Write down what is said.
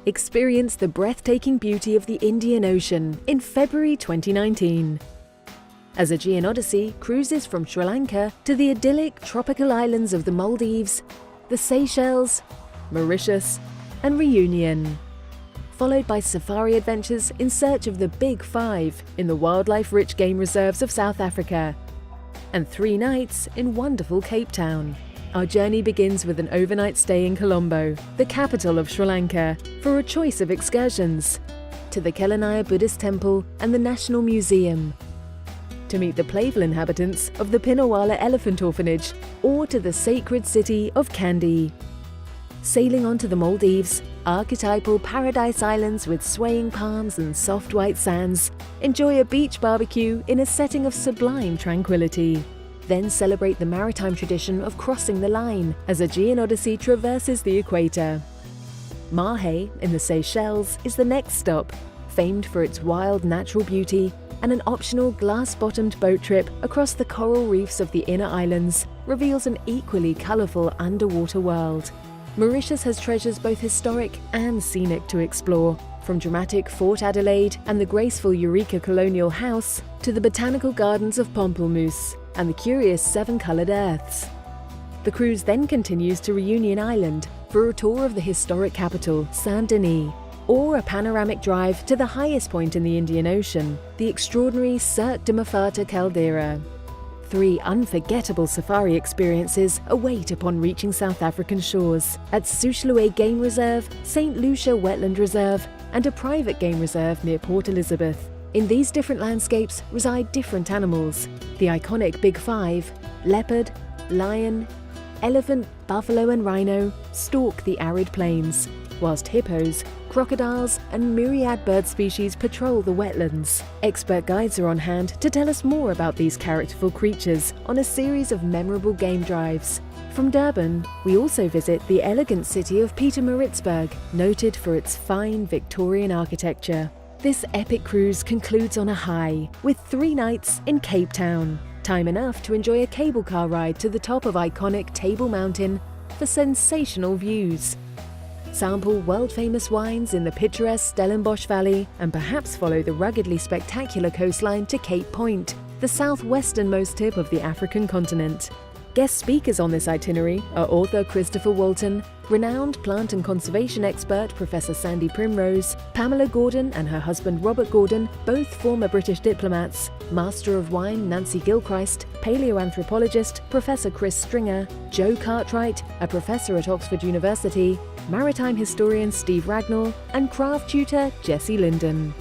Experience the breathtaking beauty of the Indian Ocean in February 2019. As Aegean Odyssey cruises from Sri Lanka to the idyllic tropical islands of the Maldives, the Seychelles, Mauritius and Reunion, followed by safari adventures in search of the Big Five in the wildlife-rich game reserves of South Africa, and 3 nights in wonderful Cape Town. Our journey begins with an overnight stay in Colombo, the capital of Sri Lanka, for a choice of excursions to the Kelaniya Buddhist Temple and the National Museum, to meet the playful inhabitants of the Pinawala Elephant Orphanage, or to the sacred city of Kandy. Sailing on to the Maldives, archetypal paradise islands with swaying palms and soft white sands, enjoy a beach barbecue in a setting of sublime tranquility. Then celebrate the maritime tradition of crossing the line as Aegean Odyssey traverses the equator. Mahe in the Seychelles is the next stop, famed for its wild natural beauty, and an optional glass-bottomed boat trip across the coral reefs of the inner islands reveals an equally colourful underwater world. Mauritius has treasures both historic and scenic to explore, from dramatic Fort Adelaide and the graceful Eureka Colonial House to the botanical gardens of Pamplemousse and the curious 7-coloured earths. The cruise then continues to Reunion Island for a tour of the historic capital, Saint-Denis, or a panoramic drive to the highest point in the Indian Ocean, the extraordinary Cirque de Mafata caldera. 3 unforgettable safari experiences await upon reaching South African shores at Sushluwe Game Reserve, St. Lucia Wetland Reserve, and a private game reserve near Port Elizabeth. In these different landscapes reside different animals. The iconic Big Five, leopard, lion, elephant, buffalo and rhino, stalk the arid plains, whilst hippos, crocodiles and myriad bird species patrol the wetlands. Expert guides are on hand to tell us more about these characterful creatures on a series of memorable game drives. From Durban, we also visit the elegant city of Pietermaritzburg, noted for its fine Victorian architecture. This epic cruise concludes on a high, with 3 nights in Cape Town. Time enough to enjoy a cable car ride to the top of iconic Table Mountain for sensational views. Sample world-famous wines in the picturesque Stellenbosch Valley, and perhaps follow the ruggedly spectacular coastline to Cape Point, the southwesternmost tip of the African continent. Guest speakers on this itinerary are author Christopher Walton, renowned plant and conservation expert Professor Sandy Primrose, Pamela Gordon and her husband Robert Gordon, both former British diplomats, Master of Wine Nancy Gilchrist, paleoanthropologist Professor Chris Stringer, Joe Cartwright, a professor at Oxford University, maritime historian Steve Ragnall, and craft tutor Jessie Lindon.